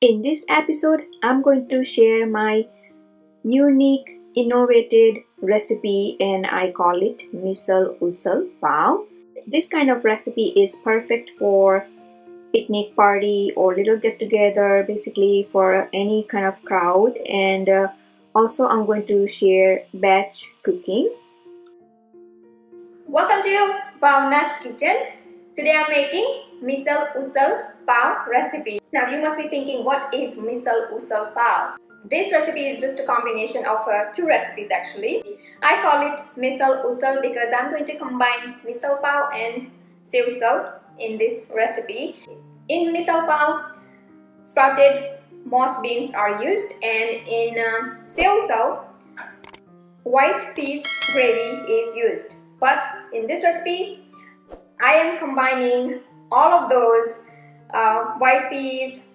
In this episode, I'm going to share my unique, innovative recipe and I call it Misal Usal Pav. This kind of recipe is perfect for picnic party or little get together, basically for any kind of crowd. And also I'm going to share batch cooking. Welcome to Bhavna's Kitchen. Today I'm making Misal Usal Pav recipe. Now you must be thinking, what is Misal Usal Pav? This recipe is just a combination of two recipes actually. I call it Misal Usal because I'm going to combine Misal Pav and Sev Usal in this recipe. In Misal Pav, sprouted moth beans are used, and in Sev Usal, white peas gravy is used. But in this recipe, I am combining all of those white peas,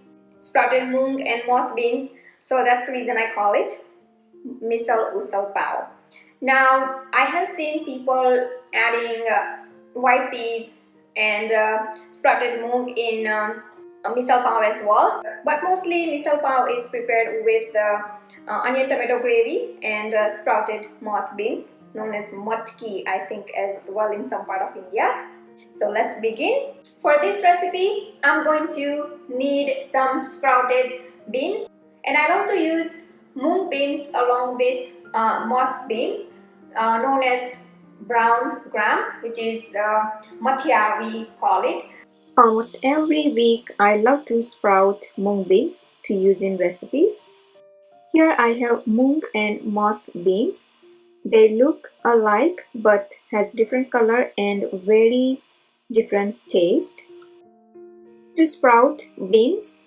sprouted mung and moth beans. So that's the reason I call it Misal Usal Pav. Now, I have seen people adding white peas and sprouted mung in Misal Pav as well. But mostly Misal Pav is prepared with onion tomato gravy and sprouted moth beans, known as matki, I think, as well in some part of India. So let's begin. For this recipe, I'm going to need some sprouted beans, and I want to use mung beans along with moth beans, known as brown gram, which is mathia we call it. Almost every week I love to sprout mung beans to use in recipes. Here I have mung and moth beans. They look alike but has different color and very different taste. To sprout beans,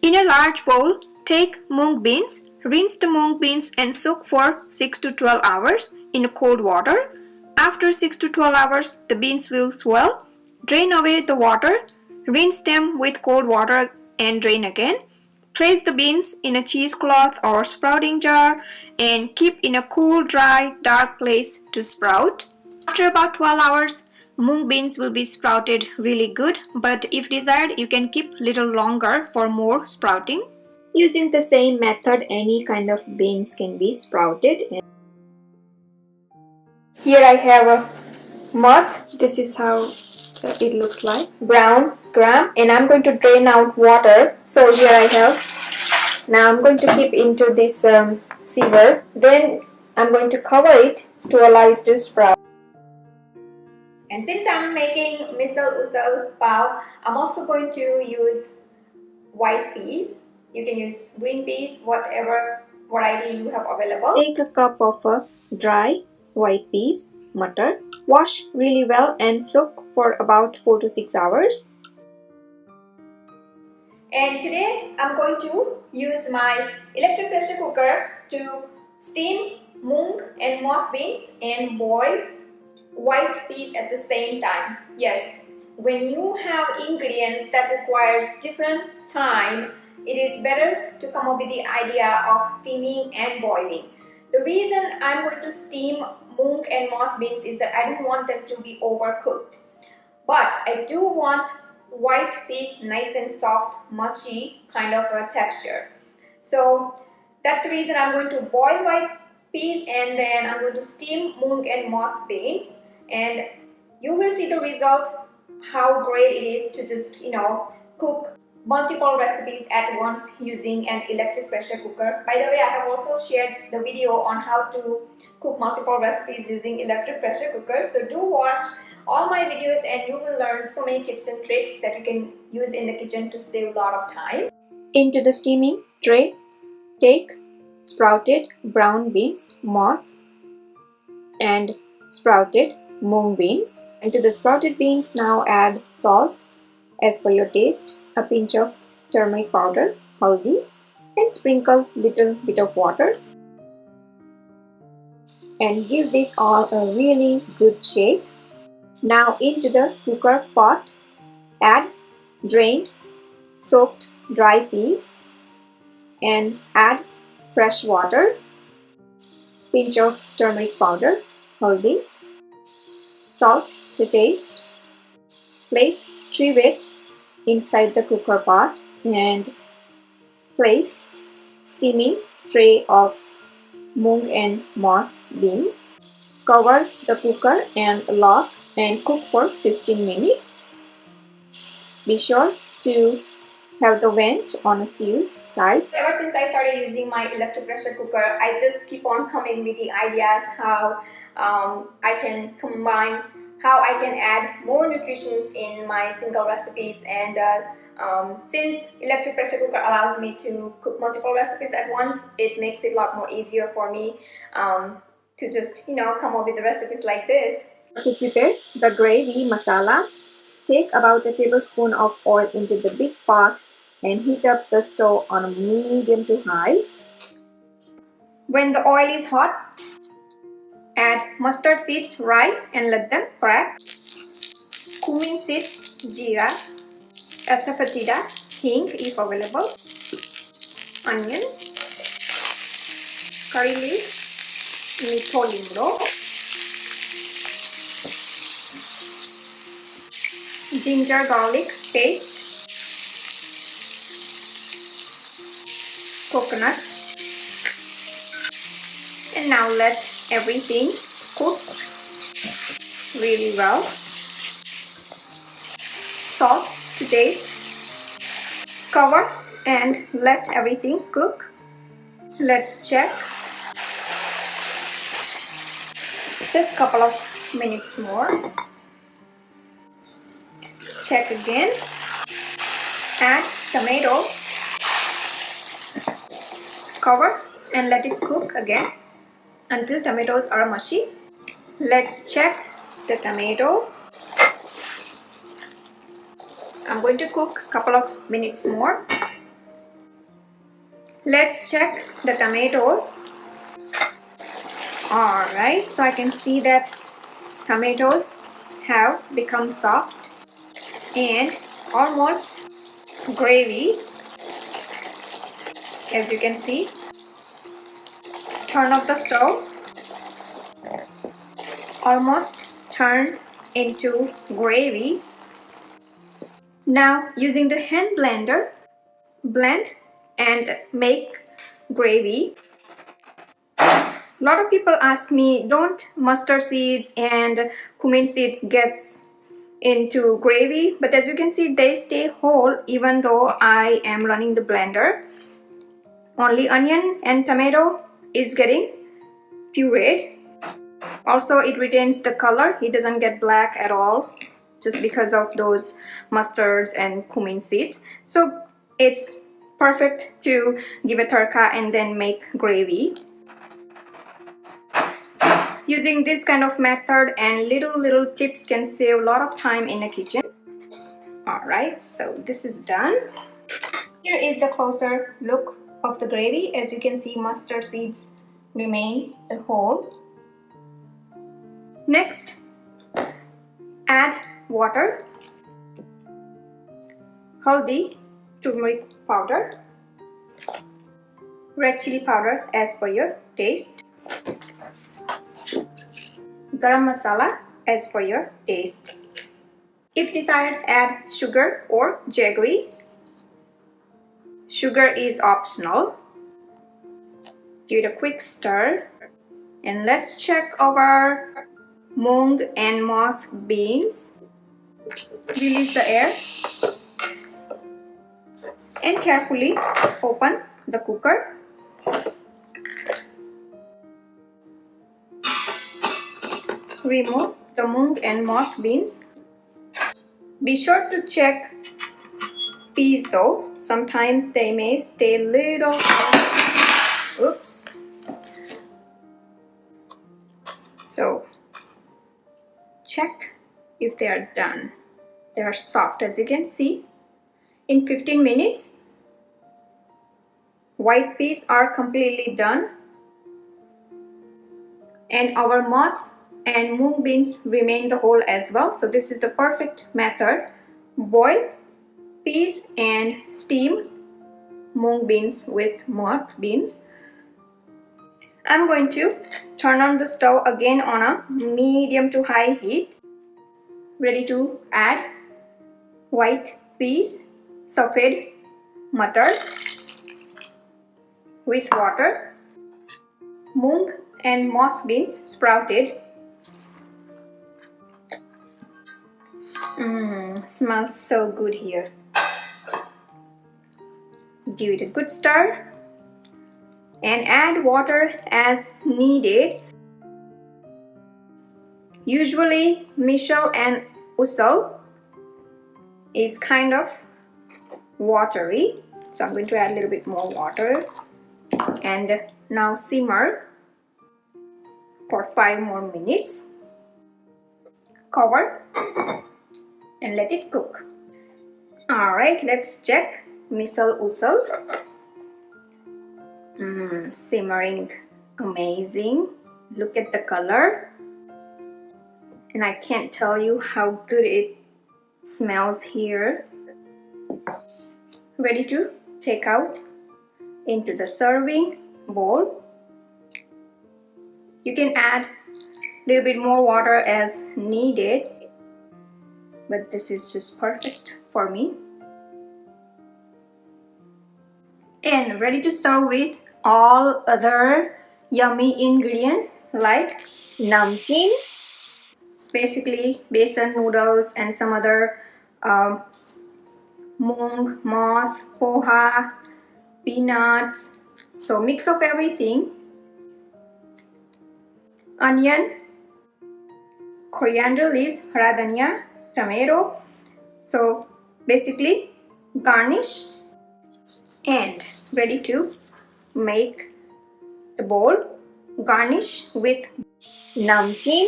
in a large bowl, take mung beans, rinse the mung beans and soak for 6 to 12 hours in cold water. After 6 to 12 hours, the beans will swell. Drain away the water, rinse them with cold water and drain again. Place the beans in a cheesecloth or sprouting jar and keep in a cool, dry, dark place to sprout. After about 12 hours, mung beans will be sprouted really good, but if desired, you can keep little longer for more sprouting. Using the same method, any kind of beans can be sprouted. Here I have a moth. This is how it looks like. Brown gram, and I'm going to drain out water. So here I have. Now I'm going to keep into this sieve. Then I'm going to cover it to allow it to sprout. And since I'm making Misal Usal Pav, I'm also going to use white peas. You can use green peas, whatever variety you have available. Take a cup of dry white peas, mutter. Wash really well and soak for about 4 to 6 hours. And today I'm going to use my electric pressure cooker to steam mung and moth beans and boil white peas at the same time. Yes, when you have ingredients that requires different time, it is better to come up with the idea of steaming and boiling. The reason I'm going to steam mung and moth beans is that I don't want them to be overcooked. But I do want white peas nice and soft, mushy kind of a texture. So that's the reason I'm going to boil white peas and then I'm going to steam mung and moth beans, and you will see the result, how great it is to just cook multiple recipes at once using an electric pressure cooker. By the way, I have also shared the video on how to cook multiple recipes using electric pressure cooker, so do watch all my videos and you will learn so many tips and tricks that you can use in the kitchen to save a lot of time. Into the steaming tray, take sprouted brown beans, moth, and sprouted mung beans. Into the sprouted beans, now add salt as per your taste, a pinch of turmeric powder, haldi, and sprinkle little bit of water. And give this all a really good shake. Now into the cooker pot, add drained, soaked dry peas and add fresh water, pinch of turmeric powder, haldi, salt to taste. Place 3 weight inside the cooker pot and Place steaming tray of mung and moth beans. Cover the cooker and lock and cook for 15 minutes. Be sure to have the vent on a sealed side. Ever since I started using my electric pressure cooker, I just keep on coming with the ideas how I can combine, how I can add more nutritions in my single recipes. And since electric pressure cooker allows me to cook multiple recipes at once, it makes it a lot more easier for me to just come up with the recipes like this. To prepare the gravy masala, take about a tablespoon of oil into the big pot and heat up the stove on a medium to high. When the oil is hot, add mustard seeds right and let them crack. Cumin seeds, jeera, asafoetida, hing if available, onion, curry leaf, mito lindo, ginger garlic paste, coconut, and now let everything cook really well. Salt to taste. Cover and let everything cook. Let's check. Just a couple of minutes more. Check again. Add tomato. Cover and let it cook again until tomatoes are mushy. Let's check the tomatoes. I'm going to cook a couple of minutes more. Let's check the tomatoes. Alright, so I can see that tomatoes have become soft and almost gravy, as you can see. Turn off the stove. Almost turned into gravy. Now using the hand blender, blend and make gravy. A lot of people ask me, don't mustard seeds and cumin seeds gets into gravy? But as you can see, they stay whole even though I am running the blender. Only onion and tomato is getting pureed. Also, it retains the color. It doesn't get black at all just because of those mustards and cumin seeds. So it's perfect to give a tadka and then make gravy. Using this kind of method and little tips can save a lot of time in the kitchen. Alright, so this is done. Here is the closer look of the gravy. As you can see, mustard seeds remain the whole. Next, add water, haldi, turmeric powder, red chili powder as per your taste, garam masala as per your taste. If desired, add sugar or jaggery. Sugar is optional. Give it a quick stir. And let's check our mung and moth beans. Release the air. And carefully open the cooker. Remove the mung and moth beans. Be sure to check peas though. Sometimes they may stay little. Oops. So check if they are done. They are soft, as you can see. In 15 minutes, white peas are completely done. And our moth and mung beans remain the whole as well. So this is the perfect method. Boil peas and steam mung beans with moth beans. I'm going to turn on the stove again on a medium to high heat. Ready to add white peas, safed mutton, with water. Mung and moth beans sprouted. Smells so good here. Give it a good stir and add water as needed. Usually misal and usal is kind of watery, so I'm going to add a little bit more water and now simmer for 5 more minutes. Cover and let it cook. Alright, let's check misal usal. Simmering amazing. Look at the color, and I can't tell you how good it smells here. Ready to take out into the serving bowl. You can add a little bit more water as needed, but this is just perfect for me. And ready to serve with all other yummy ingredients like namkeen, basically besan noodles, and some other mung, moth, poha, peanuts, so mix of everything. Onion, coriander leaves, hara dhania, tomato, so basically garnish. And ready to make the bowl. Garnish with namkeen,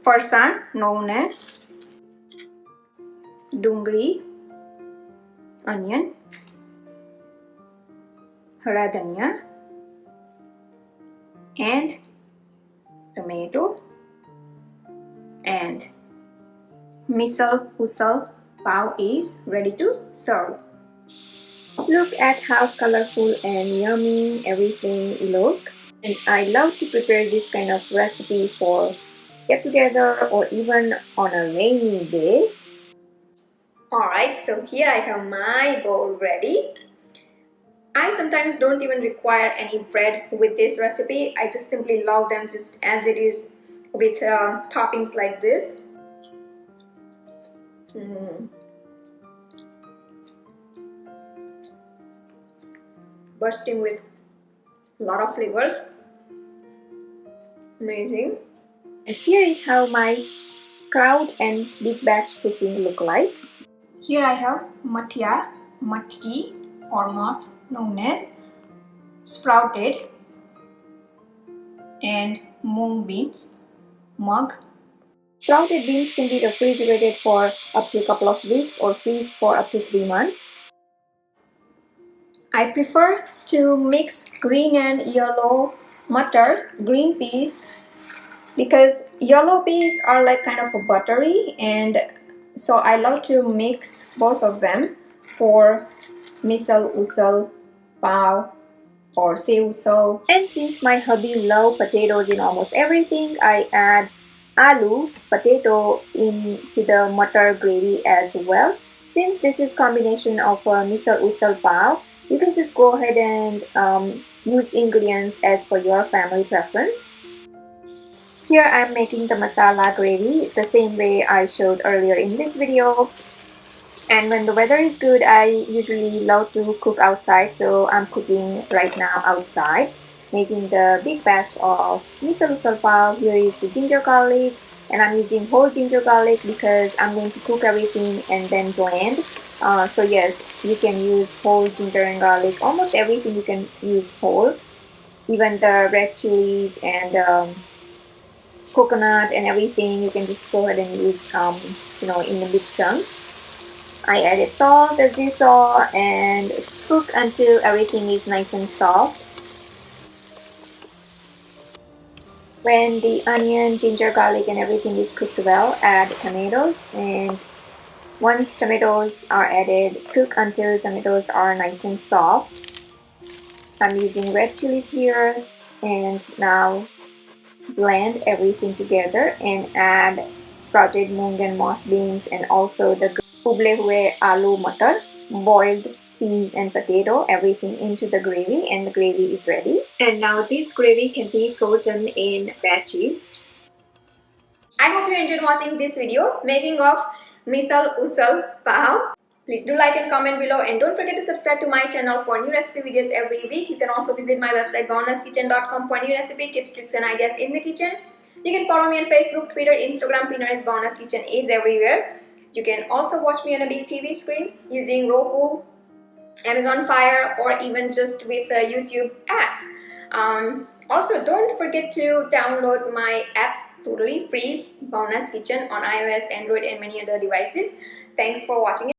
farsan known as dungri, onion, hara dhania, and tomato, and misal usal pav is ready to serve. Look at how colorful and yummy everything looks. And I love to prepare this kind of recipe for get together or even on a rainy day. Alright, so here I have my bowl ready. I sometimes don't even require any bread with this recipe. I just simply love them just as it is with toppings like this. Bursting with a lot of flavors. Amazing. And here is how my crowd and big batch cooking look like. Here I have mathia, matki or moth known as sprouted, and mung beans, mug. Sprouted beans can be refrigerated for up to a couple of weeks or freeze for up to 3 months. I prefer to mix green and yellow matar, green peas, because yellow peas are like kind of a buttery, and so I love to mix both of them for misal usal pav or sev usal. And since my hubby loves potatoes in almost everything, I add aloo, potato into the matar gravy as well. Since this is combination of misal usal pav, you can just go ahead and use ingredients as per your family preference. Here I'm making the masala gravy the same way I showed earlier in this video. And when the weather is good, I usually love to cook outside, so I'm cooking right now outside, making the big batch of misal usal pav. Here is the ginger garlic, and I'm using whole ginger garlic because I'm going to cook everything and then blend. So yes, you can use whole ginger and garlic. Almost everything you can use whole, even the red chilies and coconut and everything. You can just go ahead and use in the big chunks. I added salt as you saw and cook until everything is nice and soft. When the onion, ginger, garlic and everything is cooked well, add tomatoes, and once tomatoes are added, cook until tomatoes are nice and soft. I'm using red chilies here, and now blend everything together and add sprouted mung and moth beans and also the uble hue aloo matar, boiled peas and potato, everything into the gravy, and the gravy is ready. And now this gravy can be frozen in batches. I hope you enjoyed watching this video making of Misal Usal Pav. Please do like and comment below, and don't forget to subscribe to my channel for new recipe videos every week. You can also visit my website bhavnaskitchen.com for new recipe tips, tricks and ideas in the kitchen. You can follow me on Facebook, Twitter, Instagram. Pinterest. Bhavna's Kitchen is everywhere. You can also watch me on a big TV screen using Roku, Amazon Fire, or even just with a YouTube app. Also, don't forget to download my apps totally free, Bhavna's Kitchen, on iOS, Android and many other devices. Thanks for watching.